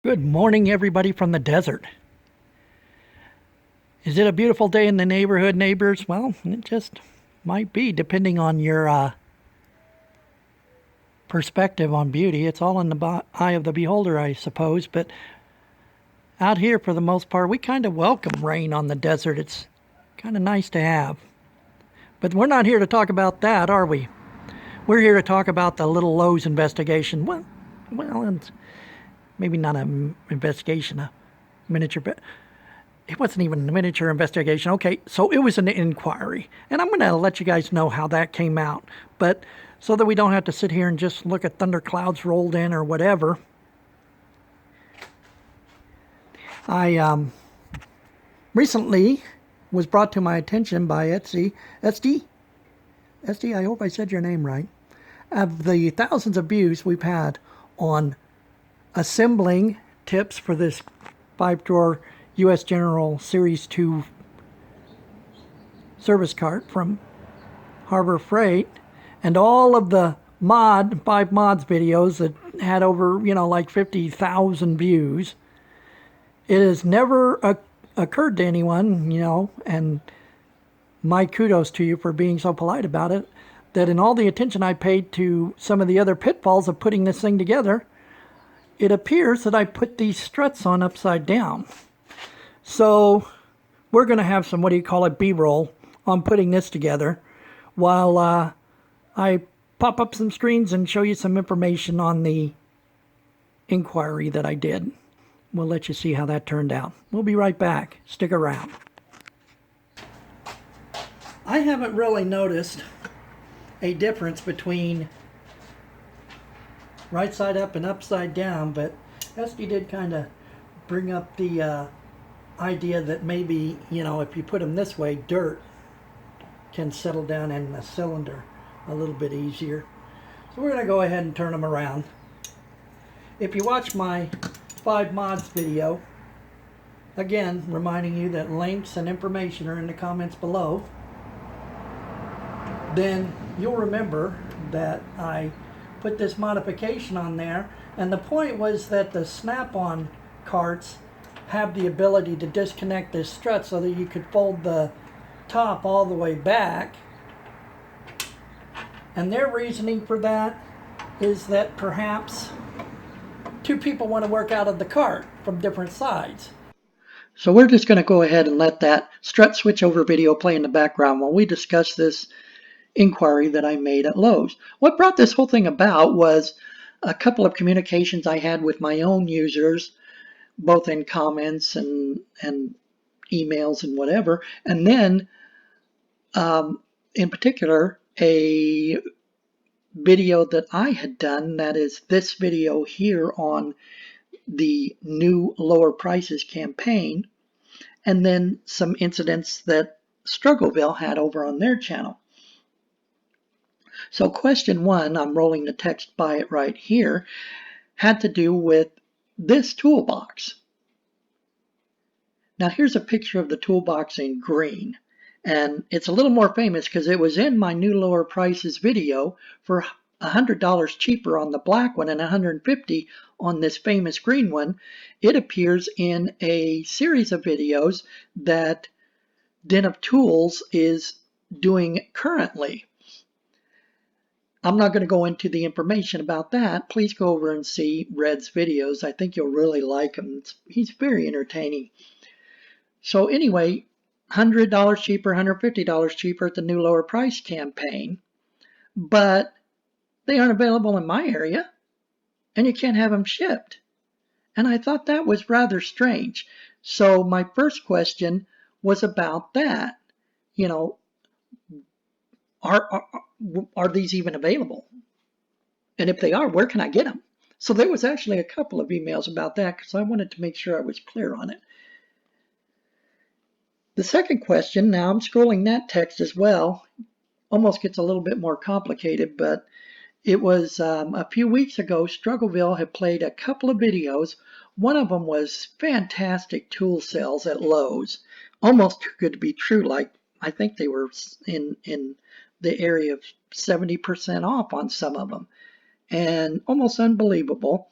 Good morning, everybody from the desert. Is it a beautiful day in the neighborhood, neighbors? Well, it just might be, depending on your perspective on beauty. It's all in the eye of the beholder, I suppose. But out here, for the most part, we kind of welcome rain on the desert. It's kind of nice to have. But we're not here to talk about that, are we? We're here to talk about the little Lowe's investigation. Well, it's maybe not an investigation, a miniature, but it wasn't even a miniature investigation. Okay, so it was an inquiry. And I'm going to let you guys know how that came out. But so that we don't have to sit here and just look at thunderclouds rolled in or whatever, I recently was brought to my attention by SD, I hope I said your name right, of the thousands of views we've had on assembling tips for this 5-drawer U.S. General Series 2 service cart from Harbor Freight, and all of the 5 mods videos that had over, like 50,000 views. It has never occurred to anyone, and my kudos to you for being so polite about it, that in all the attention I paid to some of the other pitfalls of putting this thing together, it appears that I put these struts on upside down. So we're going to have some, B-roll on putting this together while I pop up some screens and show you some information on the inquiry that I did. We'll let you see how that turned out. We'll be right back. Stick around. I haven't really noticed a difference between right side up and upside down, but SD did kind of bring up the idea that maybe, if you put them this way, dirt can settle down in the cylinder a little bit easier. So we're going to go ahead and turn them around. If you watch my 5 mods video, again, reminding you that links and information are in the comments below, then you'll remember that I put this modification on there, and the point was that the snap-on carts have the ability to disconnect this strut so that you could fold the top all the way back. And their reasoning for that is that perhaps 2 people want to work out of the cart from different sides. So we're just going to go ahead and let that strut switchover video play in the background while we discuss this inquiry that I made at Lowe's. What brought this whole thing about was a couple of communications I had with my own users, both in comments and emails and whatever, and then in particular a video that I had done, that is this video here on the new lower prices campaign, and then some incidents that TheStruggleville had over on their channel. So question 1, I'm rolling the text by it right here, had to do with this toolbox. Now here's a picture of the toolbox in green, and it's a little more famous because it was in my new lower prices video for $100 cheaper on the black one and $150 on this famous green one. It appears in a series of videos that Den of Tools is doing currently. I'm not going to go into the information about that. Please go over and see Red's videos. I think you'll really like him. He's very entertaining. So anyway, $100 cheaper, $150 cheaper at the new lower price campaign, but they aren't available in my area, and you can't have them shipped. And I thought that was rather strange. So my first question was about that. Are these even available? And if they are, where can I get them? So there was actually a couple of emails about that because I wanted to make sure I was clear on it. The second question, now I'm scrolling that text as well, almost gets a little bit more complicated, but it was a few weeks ago, TheStruggleville had played a couple of videos. One of them was fantastic tool sales at Lowe's, almost too good to be true. Like, I think they were in the area of 70% off on some of them, and almost unbelievable.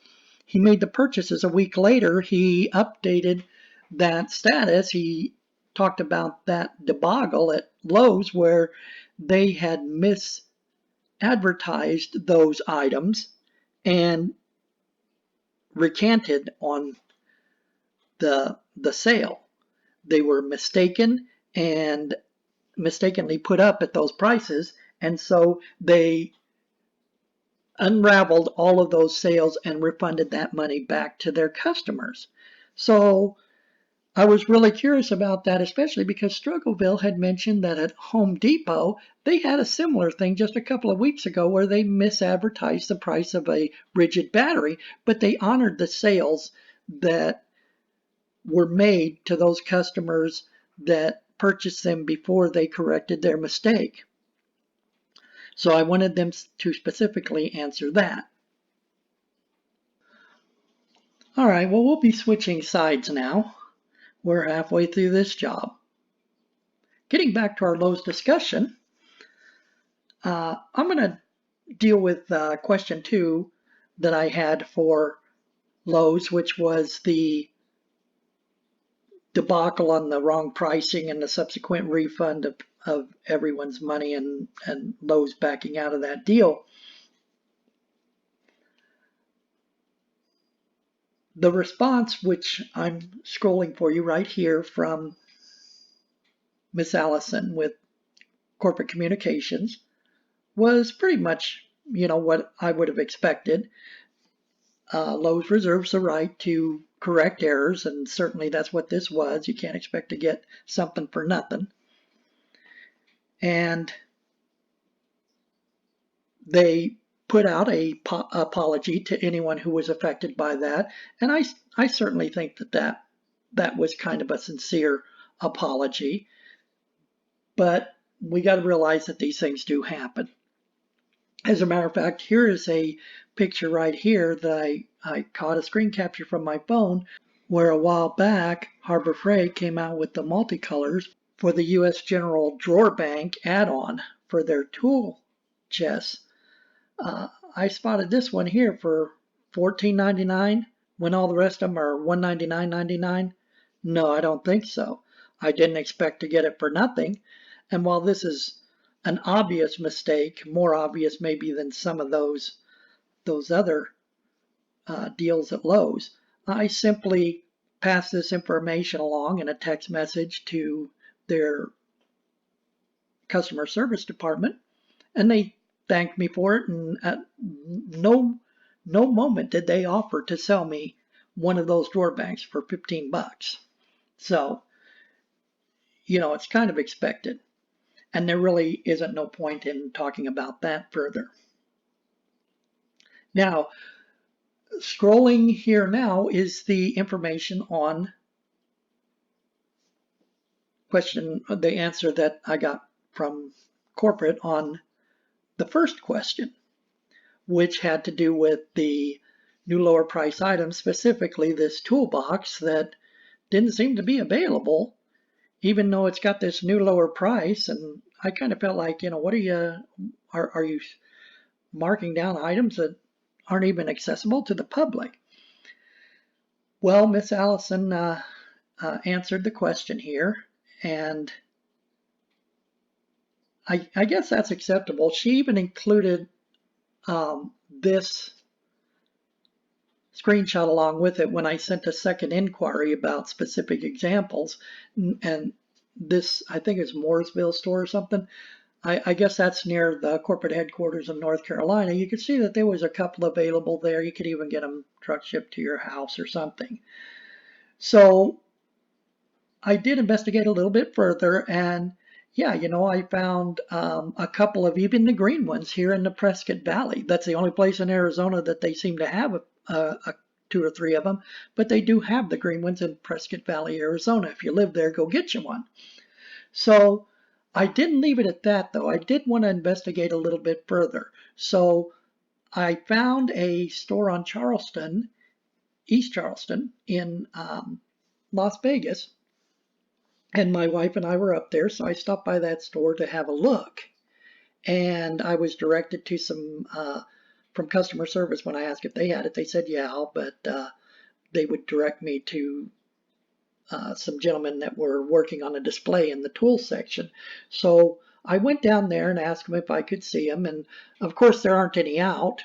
he made the purchases a week later, he updated that status. He talked about that debacle at Lowe's where they had misadvertised those items and recanted on the sale. They were mistaken and mistakenly put up at those prices, and so they unraveled all of those sales and refunded that money back to their customers. So I was really curious about that, especially because Struggleville had mentioned that at Home Depot they had a similar thing just a couple of weeks ago where they misadvertised the price of a rigid battery, but they honored the sales that were made to those customers that purchased them before they corrected their mistake. So I wanted them to specifically answer that. All right, well, we'll be switching sides now. We're halfway through this job. Getting back to our Lowe's discussion, I'm going to deal with question 2 that I had for Lowe's, which was the debacle on the wrong pricing and the subsequent refund of everyone's money and Lowe's backing out of that deal. The response, which I'm scrolling for you right here from Miss Allison with Corporate Communications, was pretty much, what I would have expected. Lowe's reserves the right to correct errors, and certainly that's what this was. You can't expect to get something for nothing. And they put out a apology to anyone who was affected by that, and I certainly think that was kind of a sincere apology. But we got to realize that these things do happen. As a matter of fact, here is a picture right here that I caught a screen capture from my phone where a while back Harbor Freight came out with the multicolors for the U.S. General Drawer Bank add-on for their tool chests. I spotted this one here for $14.99 when all the rest of them are $199.99. No, I don't think so. I didn't expect to get it for nothing. And while this is an obvious mistake, more obvious maybe than some of those other deals at Lowe's, I simply passed this information along in a text message to their customer service department, and they thanked me for it, and at no moment did they offer to sell me one of those drawer banks for 15 bucks. So, it's kind of expected. And there really isn't no point in talking about that further. Now, scrolling here now is the information on the answer that I got from corporate on the first question, which had to do with the new lower price items, specifically this toolbox that didn't seem to be available, even though it's got this new lower price. And I kind of felt like, what are you marking down items that aren't even accessible to the public? Well, Miss Allison answered the question here, and I guess that's acceptable. She even included this screenshot along with it when I sent a second inquiry about specific examples. And this, I think it's Mooresville store or something. I guess that's near the corporate headquarters in North Carolina. You could see that there was a couple available there. You could even get them truck shipped to your house or something. So I did investigate a little bit further, and yeah, I found a couple of even the green ones here in the Prescott Valley. That's the only place in Arizona that they seem to have two or three of them, but they do have the green ones in Prescott Valley, Arizona. If you live there, go get you one. So I didn't leave it at that, though. I did want to investigate a little bit further. So I found a store on Charleston, East Charleston, in Las Vegas. And my wife and I were up there, so I stopped by that store to have a look. And I was directed to some from customer service when I asked if they had it. They said yeah, but they would direct me to some gentlemen that were working on a display in the tool section. So I went down there and asked them if I could see them, and of course there aren't any out.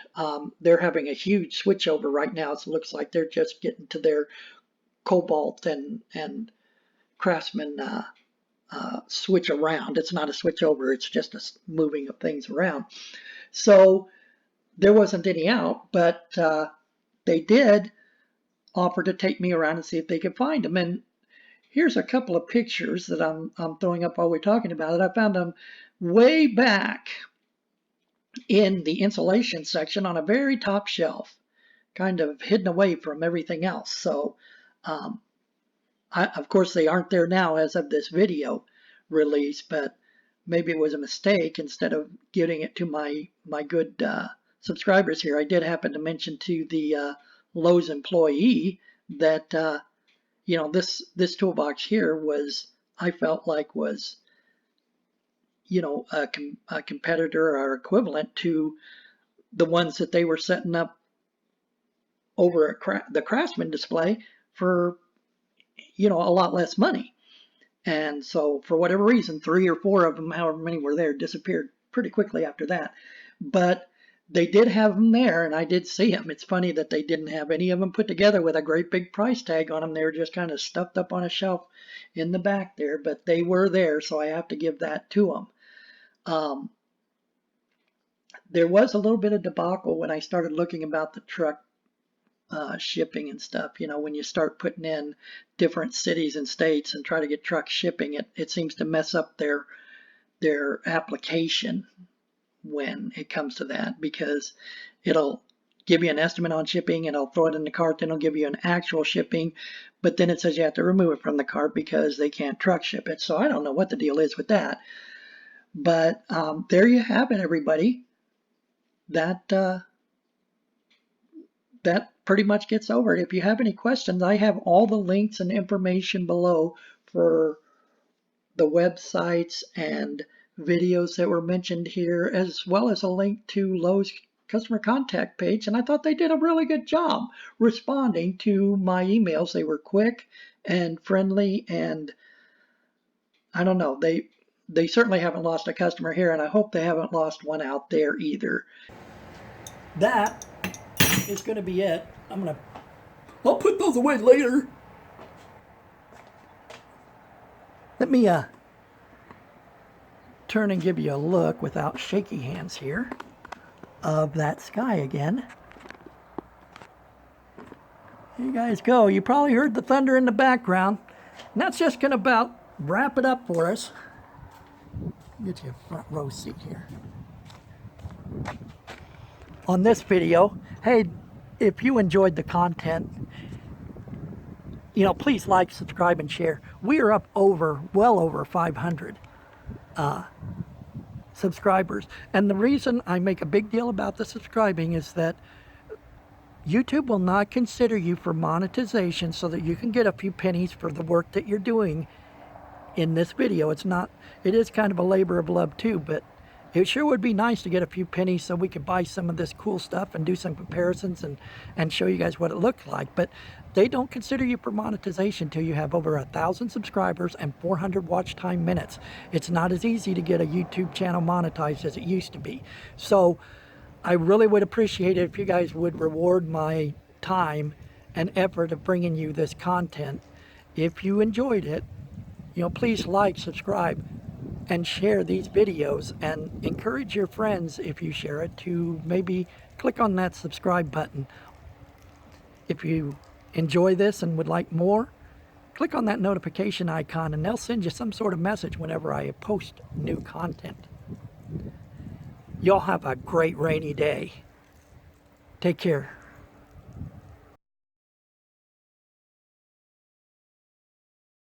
They're having a huge switchover right now, so it looks like they're just getting to their Kobalt and Craftsman switch around. It's not a switch over, it's just a moving of things around. So there wasn't any out, but they did offer to take me around and see if they could find them. And here's a couple of pictures that I'm throwing up while we're talking about it. I found them way back in the insulation section on a very top shelf, kind of hidden away from everything else. So of course they aren't there now as of this video release, but maybe it was a mistake. Instead of giving it to my good subscribers here, I did happen to mention to the Lowe's employee that you know, this toolbox here was, I felt like was, you know, a competitor or equivalent to the ones that they were setting up over at the Craftsman display for, you know, a lot less money. And so for whatever reason, 3 or 4 of them, however many were there, disappeared pretty quickly after that. But they did have them there, and I did see them. It's funny that they didn't have any of them put together with a great big price tag on them. They were just kind of stuffed up on a shelf in the back there, but they were there, so I have to give that to them. There was a little bit of debacle when I started looking about the truck shipping and stuff. You know, when you start putting in different cities and states and try to get truck shipping, it seems to mess up their application when it comes to that, because it'll give you an estimate on shipping and it'll throw it in the cart, then it'll give you an actual shipping, but then it says you have to remove it from the cart because they can't truck ship it. So I don't know what the deal is with that. But there you have it, everybody. That pretty much gets over it. If you have any questions, I have all the links and information below for the websites and videos that were mentioned here, as well as a link to Lowe's customer contact page. And I thought they did a really good job responding to my emails. They were quick and friendly, and I don't know, they certainly haven't lost a customer here, and I hope they haven't lost one out there either. That is going to be it. I'll put those away later. Let me turn and give you a look without shaky hands here of that sky again. Here you guys go. You probably heard the thunder in the background. And that's just going to about wrap it up for us. Get you a front row seat here. On this video, hey, if you enjoyed the content, you know, please like, subscribe, and share. We are up well over 500 subscribers. And the reason I make a big deal about the subscribing is that YouTube will not consider you for monetization so that you can get a few pennies for the work that you're doing in this video. It is kind of a labor of love too, but it sure would be nice to get a few pennies so we could buy some of this cool stuff and do some comparisons and show you guys what it looked like. But they don't consider you for monetization till you have over 1,000 subscribers and 400 watch time minutes. It's not as easy to get a YouTube channel monetized as it used to be. So I really would appreciate it if you guys would reward my time and effort of bringing you this content. If you enjoyed it, you know, please like, subscribe, and share these videos, and encourage your friends, if you share it, to maybe click on that subscribe button. If you enjoy this and would like more, click on that notification icon and they'll send you some sort of message whenever I post new content. Y'all have a great rainy day. Take care.